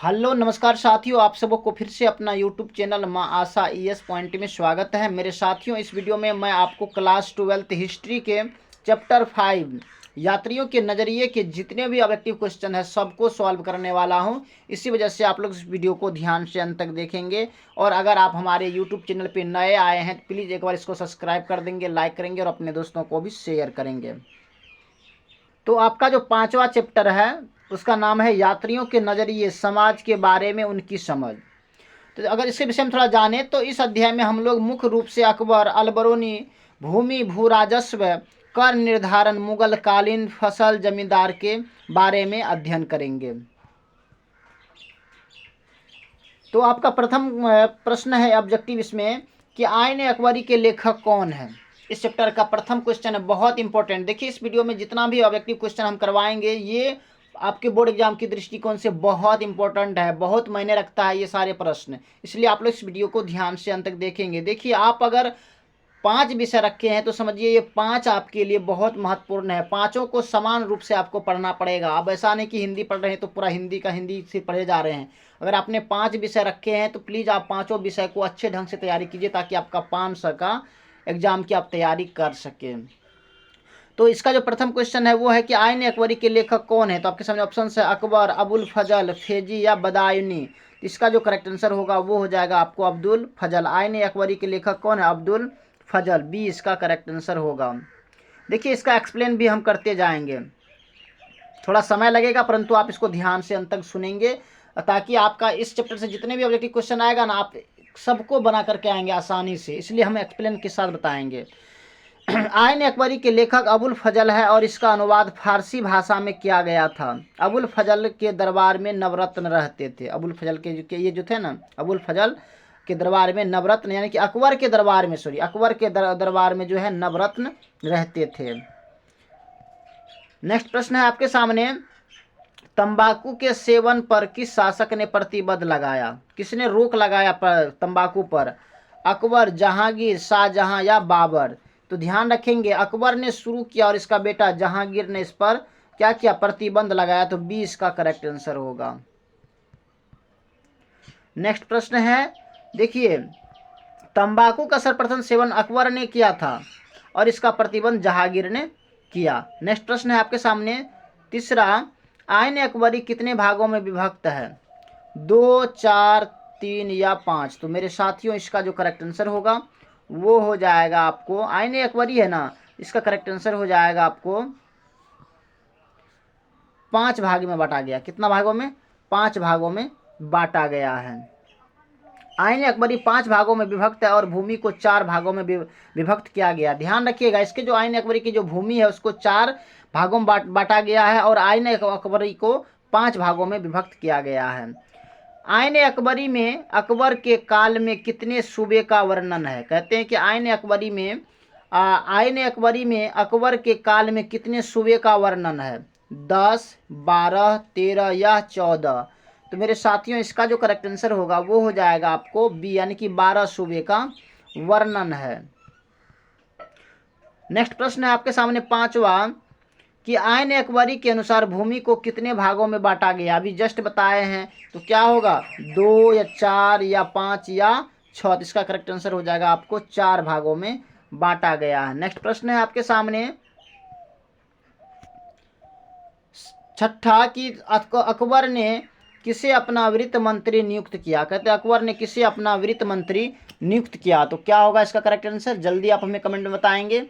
Hello नमस्कार साथियों, आप सबों को फिर से अपना यूट्यूब चैनल माँ आशा ईएस पॉइंट में स्वागत है। मेरे साथियों, इस वीडियो में मैं आपको क्लास 12 हिस्ट्री के चैप्टर 5 यात्रियों के नज़रिए के जितने भी ऑब्जेक्टिव क्वेश्चन है सबको सॉल्व करने वाला हूं। इसी वजह से आप लोग इस वीडियो को ध्यान से अंत तक देखेंगे। और अगर आप हमारे यूट्यूब चैनल पर नए आए हैं तो प्लीज़ एक बार इसको सब्सक्राइब कर देंगे, लाइक करेंगे और अपने दोस्तों को भी शेयर करेंगे। तो आपका जो 5वां चैप्टर है उसका नाम है यात्रियों के नज़रिए, समाज के बारे में उनकी समझ। तो अगर इसके विषय में थोड़ा जाने तो इस अध्याय में हम लोग मुख्य रूप से अकबर, अलबरूनी, भूमि भू राजस्व, कर निर्धारण, मुगल कालीन फसल जमींदार के बारे में अध्ययन करेंगे। तो आपका प्रथम प्रश्न है ऑब्जेक्टिव इसमें कि आईन अकबरी के लेखक कौन है। इस चैप्टर का प्रथम क्वेश्चन है, बहुत इंपॉर्टेंट। देखिए इस वीडियो में जितना भी ऑब्जेक्टिव क्वेश्चन हम करवाएंगे ये आपके बोर्ड एग्जाम की दृष्टिकोण से बहुत इंपॉर्टेंट है, बहुत मायने रखता है ये सारे प्रश्न। इसलिए आप लोग इस वीडियो को ध्यान से अंत तक देखेंगे। देखिए आप अगर 5 विषय रखे हैं तो समझिए ये 5 आपके लिए बहुत महत्वपूर्ण है। पाँचों को समान रूप से आपको पढ़ना पड़ेगा। अब ऐसा नहीं कि हिंदी पढ़ रहे हैं तो पूरा हिंदी का हिंदी से पढ़े जा रहे हैं। अगर आपने 5 विषय रखे हैं तो प्लीज़ आप पाँचों विषय को अच्छे ढंग से तैयारी कीजिए ताकि आपका 500 का एग्जाम की आप तैयारी कर सकें। तो इसका जो प्रथम क्वेश्चन है वो है कि आईन अकबरी के लेखक कौन है। तो आपके सामने ऑप्शन है अकबर, अबुल फजल, फेजी या बदायूनी। इसका जो करेक्ट आंसर होगा वो हो जाएगा आपको अब्दुल फजल। आईन अकबरी के लेखक कौन है? अब्दुल फजल। बी इसका करेक्ट आंसर होगा। देखिए इसका एक्सप्लेन भी हम करते जाएंगे, थोड़ा समय लगेगा परंतु आप इसको ध्यान से अंत तक सुनेंगे ताकि आपका इस चैप्टर से जितने भी ऑब्जेक्टिव क्वेश्चन आएगा ना आप सबको बना करके आएंगे आसानी से, इसलिए हम एक्सप्लेन के साथ बताएंगे। आईन अकबरी के लेखक अबुल फजल है और इसका अनुवाद फारसी भाषा में किया गया था। अबुल फजल के दरबार में नवरत्न रहते थे। अबुल फजल के ये जो थे ना, अबुल फजल के दरबार में नवरत्न यानी कि अकबर के दरबार में अकबर के दरबार में जो है नवरत्न रहते थे। नेक्स्ट प्रश्न है आपके सामने, तंबाकू के सेवन पर किस शासक ने प्रतिबंध लगाया? किसने रोक लगाया पर तंबाकू पर? अकबर, जहांगीर, शाहजहां या बाबर? तो ध्यान रखेंगे अकबर ने शुरू किया और इसका बेटा जहांगीर ने इस पर क्या किया? प्रतिबंध लगाया। तो बी इसका करेक्ट आंसर होगा। नेक्स्ट प्रश्न है, देखिए तंबाकू का सर्वप्रथम सेवन अकबर ने किया था और इसका प्रतिबंध जहांगीर ने किया। नेक्स्ट प्रश्न है आपके सामने तीसरा, आईन अकबरी कितने भागों में विभक्त है? 2, 4, 3 या 5? तो मेरे साथियों इसका जो करेक्ट आंसर होगा वो हो जाएगा आपको, आईन अकबरी है ना, इसका करेक्ट आंसर हो जाएगा आपको 5 भाग में बांटा गया। कितना भागों में? 5 भागों में बांटा गया है। आईन अकबरी 5 भागों में विभक्त है और भूमि को 4 भागों में विभक्त किया गया। ध्यान रखिएगा इसके जो आईन अकबरी की जो भूमि है उसको 4 भागों में बांटा गया है और आईन अकबरी को 5 भागों में विभक्त किया गया है। आईन अकबरी में अकबर के काल में कितने सूबे का वर्णन है? कहते हैं कि आईन अकबरी में अकबर के काल में कितने सूबे का वर्णन है? 10, 12, 13 या 14? तो मेरे साथियों इसका जो करेक्ट आंसर होगा वो हो जाएगा आपको बी यानी कि 12 सूबे का वर्णन है। नेक्स्ट प्रश्न है आपके सामने 5वां कि आईन अकबरी के अनुसार भूमि को कितने भागों में बांटा गया? अभी जस्ट बताए हैं तो क्या होगा? 2 या 4 या 5 या 6? इसका करेक्ट आंसर हो जाएगा आपको 4 भागों में बांटा गया है। नेक्स्ट प्रश्न है आपके सामने छठा कि अकबर ने किसे अपना वित्त मंत्री नियुक्त किया? कहते हैं अकबर ने किसे अपना वित्त मंत्री नियुक्त किया? तो क्या होगा इसका करेक्ट आंसर? जल्दी आप हमें कमेंट में बताएंगे।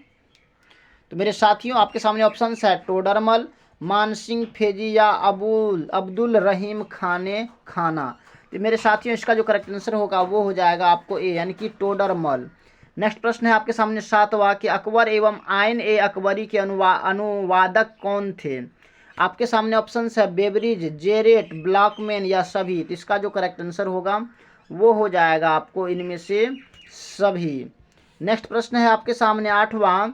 तो मेरे साथियों आपके सामने ऑप्शन है टोडरमल, मानसिंह, फेजी या अब्दुल रहीम खाना। तो मेरे साथियों इसका जो करेक्ट आंसर होगा वो हो जाएगा आपको ए यानी कि टोडरमल। नेक्स्ट प्रश्न है आपके सामने 7वां कि अकबर एवं आईन ए अकबरी के अनुवादक कौन थे? आपके सामने ऑप्शन है बेबरिज, जेरेट, ब्लॉकमैन या सभी? तो इसका जो करेक्ट आंसर होगा वो हो जाएगा आपको इनमें से सभी। नेक्स्ट प्रश्न है आपके सामने 8वां,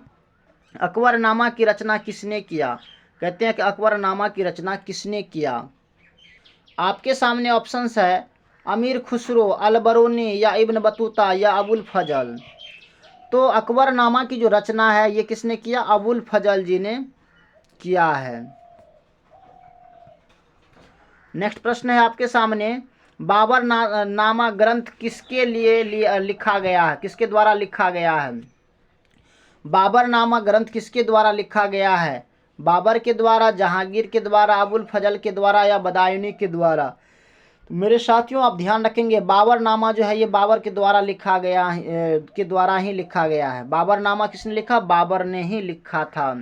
अकबरनामा की रचना किसने किया? कहते हैं कि अकबरनामा की रचना किसने किया? आपके सामने ऑप्शंस है अमीर खुसरो, अलबरूनी या इब्न बतूता या अबुल फजल? तो अकबरनामा की जो रचना है ये किसने किया? अबुल फजल जी ने किया है। नेक्स्ट प्रश्न है आपके सामने, बाबर नामा ग्रंथ किसके लिए लिखा गया है, किसके द्वारा लिखा गया है? बाबर नामा ग्रंथ किसके द्वारा लिखा गया है? बाबर के द्वारा, जहांगीर के द्वारा, अबुल फजल के द्वारा या बदायूनी के द्वारा? तो मेरे साथियों आप ध्यान रखेंगे, बाबर नामा जो है ये बाबर के द्वारा लिखा गया के द्वारा ही लिखा गया है। बाबर नामा किसने लिखा? बाबर ने ही लिखा था।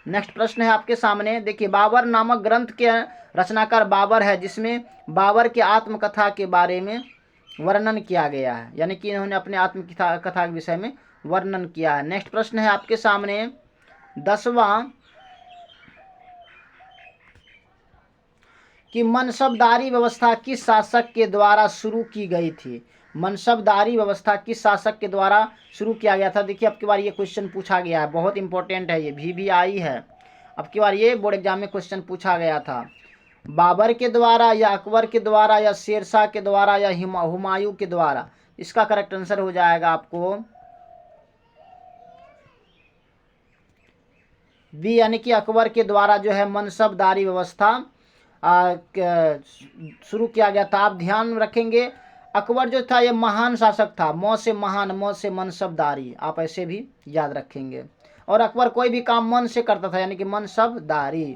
नेक्स्ट प्रश्न है आपके सामने, देखिए बाबर नामक ग्रंथ के रचनाकार बाबर है, जिसमें बाबर की आत्मकथा के बारे में वर्णन किया गया है, यानी कि इन्होंने अपने आत्मकथा के विषय में वर्णन किया है। नेक्स्ट प्रश्न है आपके सामने 10वां, कि मनसबदारी व्यवस्था किस शासक के द्वारा शुरू की गई थी? मनसबदारी व्यवस्था किस शासक के द्वारा शुरू किया गया था? देखिए अब की बार ये क्वेश्चन पूछा गया है, बहुत इंपॉर्टेंट है, ये भी आई है। अब की बार ये बोर्ड एग्जाम में क्वेश्चन पूछा गया था। बाबर के द्वारा या अकबर के द्वारा या शेरशाह के द्वारा या हुमायूं के द्वारा? इसका करेक्ट आंसर हो जाएगा आपको बी, यानी कि अकबर के द्वारा जो है मनसबदारी व्यवस्था शुरू किया गया था। आप ध्यान रखेंगे अकबर जो था ये महान शासक था, मौ से महान, मौ से मनसबदारी, आप ऐसे भी याद रखेंगे। और अकबर कोई भी काम मन से करता था, यानी कि मनसबदारी।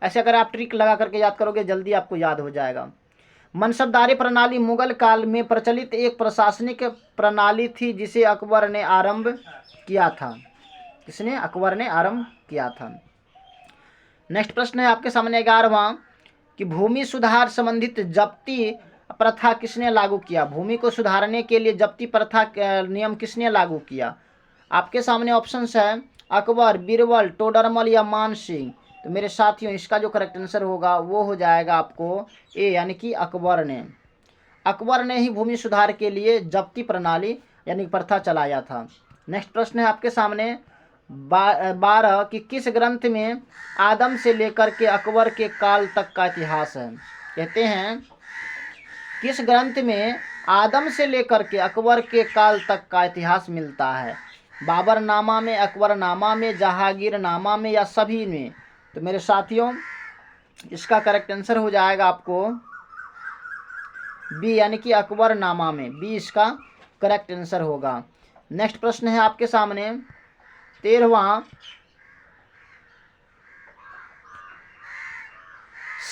ऐसे अगर आप ट्रिक लगा करके याद करोगे जल्दी आपको याद हो जाएगा। मनसबदारी प्रणाली मुगल काल में प्रचलित एक प्रशासनिक प्रणाली थी जिसे अकबर ने आरंभ किया था। किसने? अकबर ने आरंभ किया था। नेक्स्ट प्रश्न है आपके सामने 11वां, कि भूमि सुधार संबंधित जब्ती प्रथा किसने लागू किया? भूमि को सुधारने के लिए जब्ती प्रथा नियम किसने लागू किया? आपके सामने ऑप्शंस है अकबर, बीरबल, टोडरमल या मान सिंह। तो मेरे साथियों इसका जो करेक्ट आंसर होगा वो हो जाएगा आपको ए, यानी कि अकबर ने। अकबर ने ही भूमि सुधार के लिए जब्ती प्रणाली यानी प्रथा चलाया था। नेक्स्ट प्रश्न है आपके सामने 12, कि किस ग्रंथ में आदम से लेकर के अकबर के काल तक का इतिहास है? कहते हैं किस ग्रंथ में आदम से लेकर के अकबर के काल तक का इतिहास मिलता है? बाबर नामा में, अकबर नामा में, जहांगीर नामा में या सभी में? तो मेरे साथियों इसका करेक्ट आंसर हो जाएगा आपको बी, यानी कि अकबर नामा में। बी इसका करेक्ट आंसर होगा। नेक्स्ट प्रश्न है आपके सामने 13वां,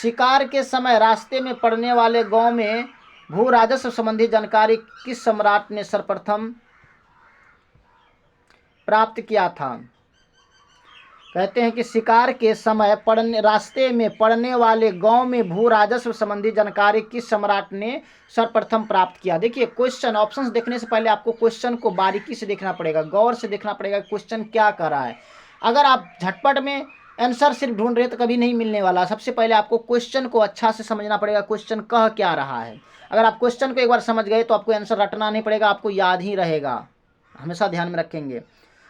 शिकार के समय रास्ते में पड़ने वाले गांव में भू राजस्व संबंधी जानकारी किस सम्राट ने सर्वप्रथम प्राप्त किया था? कहते हैं कि शिकार के समय रास्ते में पड़ने वाले गांव में भू राजस्व संबंधी जानकारी किस सम्राट ने सर्वप्रथम प्राप्त किया? देखिए क्वेश्चन ऑप्शंस देखने से पहले आपको क्वेश्चन को बारीकी से देखना पड़ेगा, गौर से देखना पड़ेगा क्वेश्चन क्या कर रहा है। अगर आप झटपट में आंसर सिर्फ ढूंढ रहे तो कभी नहीं मिलने वाला। सबसे पहले आपको क्वेश्चन को अच्छा से समझना पड़ेगा, क्वेश्चन कह क्या रहा है। अगर आप क्वेश्चन को एक बार समझ गए तो आपको आंसर रटना नहीं पड़ेगा, आपको याद ही रहेगा, हमेशा ध्यान में रखेंगे।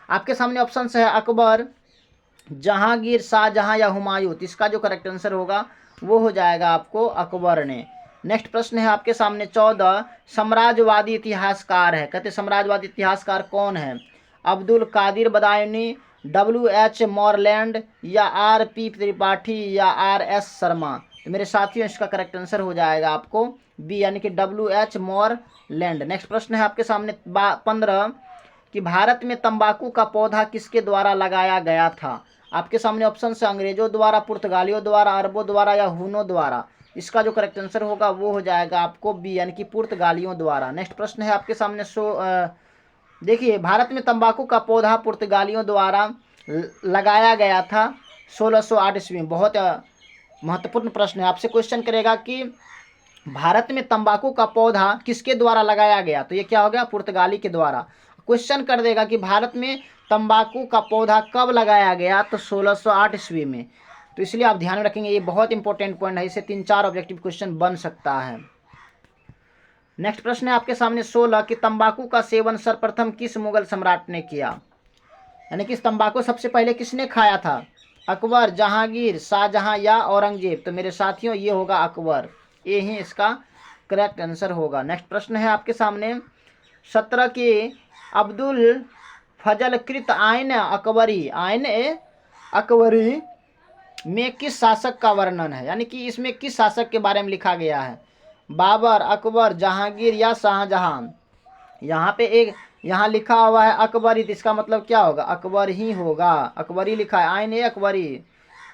आपके सामने ऑप्शन है अकबर, जहांगीर, शाहजहां या हुमायूं। तो इसका जो करेक्ट आंसर होगा वो हो जाएगा आपको अकबर ने। नेक्स्ट प्रश्न है आपके सामने 14, साम्राज्यवादी इतिहासकार है। कहते साम्राज्यवादी इतिहासकार कौन है? अब्दुल कादिर बदायूनी, WH मॉरलैंड या RP त्रिपाठी या RS शर्मा? तो मेरे साथियों इसका करेक्ट आंसर हो जाएगा आपको बी, यानी कि WH मॉरलैंड। नेक्स्ट प्रश्न है आपके सामने 15, कि भारत में तंबाकू का पौधा किसके द्वारा लगाया गया था? आपके सामने ऑप्शन है अंग्रेजों द्वारा, पुर्तगालियों द्वारा, अरबों द्वारा या हुनों द्वारा। इसका जो करेक्ट आंसर होगा वो हो जाएगा आपको बी, यानी कि पुर्तगालियों द्वारा। नेक्स्ट प्रश्न है आपके सामने देखिए भारत में तंबाकू का पौधा पुर्तगालियों द्वारा लगाया गया था 1608 ईस्वी में। बहुत महत्वपूर्ण प्रश्न है, आपसे क्वेश्चन करेगा कि भारत में तंबाकू का पौधा किसके द्वारा लगाया गया? तो ये क्या हो गया? पुर्तगाली के द्वारा। क्वेश्चन कर देगा कि भारत में तंबाकू का पौधा कब लगाया गया? तो 1608 ईस्वी में। तो इसलिए आप ध्यान रखेंगे, ये बहुत इंपॉर्टेंट पॉइंट है, इसे 3-4 ऑब्जेक्टिव क्वेश्चन बन सकता है। नेक्स्ट प्रश्न है आपके सामने 16, कि तंबाकू का सेवन सर्वप्रथम किस मुगल सम्राट ने किया? यानी कि तंबाकू सबसे पहले किसने खाया था? अकबर, जहांगीर, शाहजहां या औरंगजेब? तो मेरे साथियों ये होगा अकबर, ये ही इसका करेक्ट आंसर होगा। नेक्स्ट प्रश्न है आपके सामने 17, के अब्दुल फजल कृत आइन अकबरी, आइन अकबरी में किस शासक का वर्णन है, यानी कि इसमें किस शासक के बारे में लिखा गया है, बाबर, अकबर, जहांगीर या शाहजहां। यहाँ लिखा हुआ है अकबरी, तो इसका मतलब क्या होगा, अकबर ही होगा, अकबरी लिखा है, आईने अकबरी।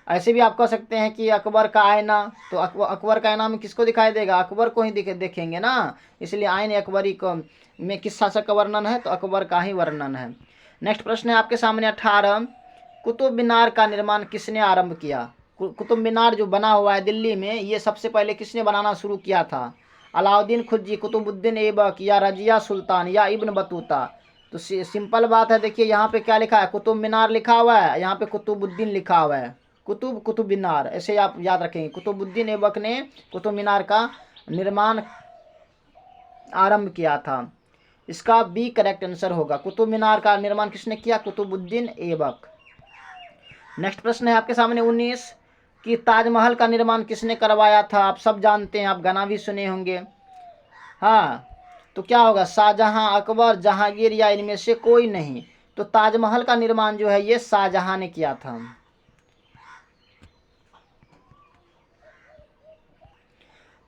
ऐसे भी आप कह सकते हैं कि अकबर का आईना, तो अकबर का आईना में किसको दिखाई देगा, अकबर को ही देखेंगे ना, इसलिए आईने अकबरी को में किस शासक का वर्णन है, तो अकबर का ही वर्णन है। नेक्स्ट प्रश्न है आपके सामने 18, कुतुब मीनार का निर्माण किसने आरंभ किया। कुतुब मीनार जो बना हुआ है दिल्ली में, ये सबसे पहले किसने बनाना शुरू किया था, अलाउद्दीन खिलजी, कुतुबुद्दीन ऐबक या रजिया सुल्तान या इब्न बतूता। तो सिंपल बात है, देखिए यहाँ पे क्या लिखा है, कुतुब मीनार लिखा हुआ है, यहाँ पे कुतुबुद्दीन लिखा हुआ है, कुतुब मीनार, ऐसे आप याद रखेंगे। कुतुबुद्दीन ऐबक ने कुतुब मीनार का निर्माण आरंभ किया था, इसका बी करेक्ट आंसर होगा। कुतुब मीनार का निर्माण किसने किया, कुतुबुद्दीन ऐबक। नेक्स्ट प्रश्न है आपके सामने 19, कि ताजमहल का निर्माण किसने करवाया था। आप सब जानते हैं, आप गाना भी सुने होंगे। हाँ, तो क्या होगा, शाहजहां, अकबर, जहांगीर या इनमें से कोई नहीं। तो ताजमहल का निर्माण जो है ये शाहजहां ने किया था।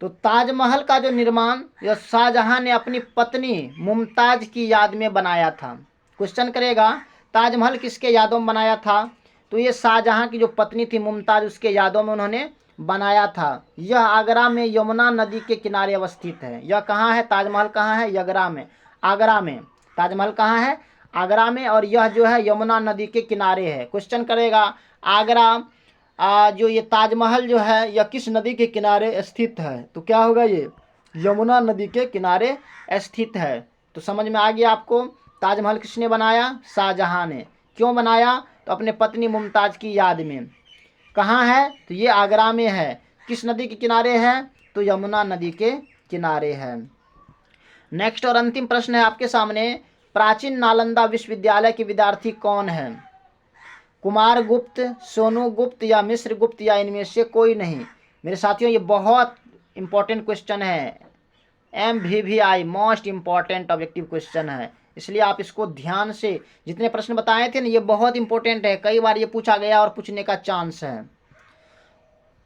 तो ताजमहल का जो निर्माण यह शाहजहां ने अपनी पत्नी मुमताज की याद में बनाया था। क्वेश्चन करेगा ताजमहल किसके यादों में बनाया था, तो ये शाहजहां की जो पत्नी थी मुमताज, उसके यादों में उन्होंने बनाया था। यह आगरा में यमुना नदी के किनारे अवस्थित है। यह कहाँ है, ताजमहल कहाँ है, आगरा में। आगरा में ताजमहल कहाँ है, आगरा में, और यह जो है यमुना नदी के किनारे है। क्वेश्चन करेगा आगरा जो ये ताजमहल जो है यह किस नदी के किनारे स्थित है, तो क्या होगा, ये यमुना नदी के किनारे स्थित है। तो समझ में आ गया आपको, ताजमहल किसने बनाया, शाहजहां ने। क्यों बनाया, तो अपने पत्नी मुमताज की याद में। कहाँ है, तो ये आगरा में है। किस नदी के किनारे है, तो यमुना नदी के किनारे है। नेक्स्ट और अंतिम प्रश्न है आपके सामने, प्राचीन नालंदा विश्वविद्यालय के विद्यार्थी कौन है, कुमार गुप्त, सोनू गुप्त या मिश्र गुप्त या इनमें से कोई नहीं। मेरे साथियों ये बहुत इंपॉर्टेंट क्वेश्चन है, MVVI most important objective question है, इसलिए आप इसको ध्यान से, जितने प्रश्न बताए थे ना ये बहुत इंपॉर्टेंट है, कई बार ये पूछा गया और पूछने का चांस है।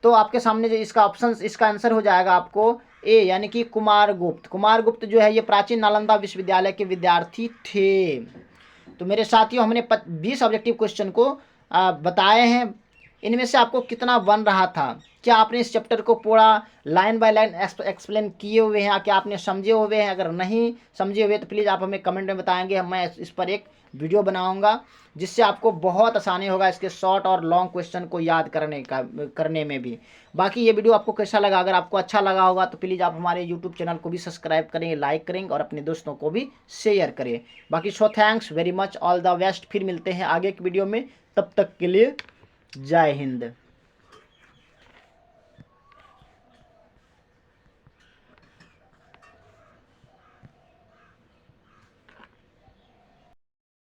तो आपके सामने जो इसका ऑप्शन, इसका आंसर हो जाएगा आपको ए, यानी कि कुमार गुप्त। कुमार गुप्त जो है ये प्राचीन नालंदा विश्वविद्यालय के विद्यार्थी थे। तो मेरे साथियों हमने 20 ऑब्जेक्टिव क्वेश्चन को बताए हैं, इनमें से आपको कितना बन रहा था, क्या आपने इस चैप्टर को पूरा लाइन बाय लाइन एक्सप्लेन किए हुए हैं, क्या आपने समझे हुए हैं। अगर नहीं समझे हुए तो प्लीज़ आप हमें कमेंट में बताएंगे, मैं इस पर एक वीडियो बनाऊंगा जिससे आपको बहुत आसानी होगा इसके शॉर्ट और लॉन्ग क्वेश्चन को याद करने में भी। बाकी ये वीडियो आपको कैसा लगा, अगर आपको अच्छा लगा होगा तो प्लीज़ आप हमारे यूट्यूब चैनल को भी सब्सक्राइब करेंगे, लाइक करेंगे और अपने दोस्तों को भी शेयर करें। बाकी so thanks very much, all the best. फिर मिलते हैं आगे की वीडियो में, तब तक के लिए जय हिंद।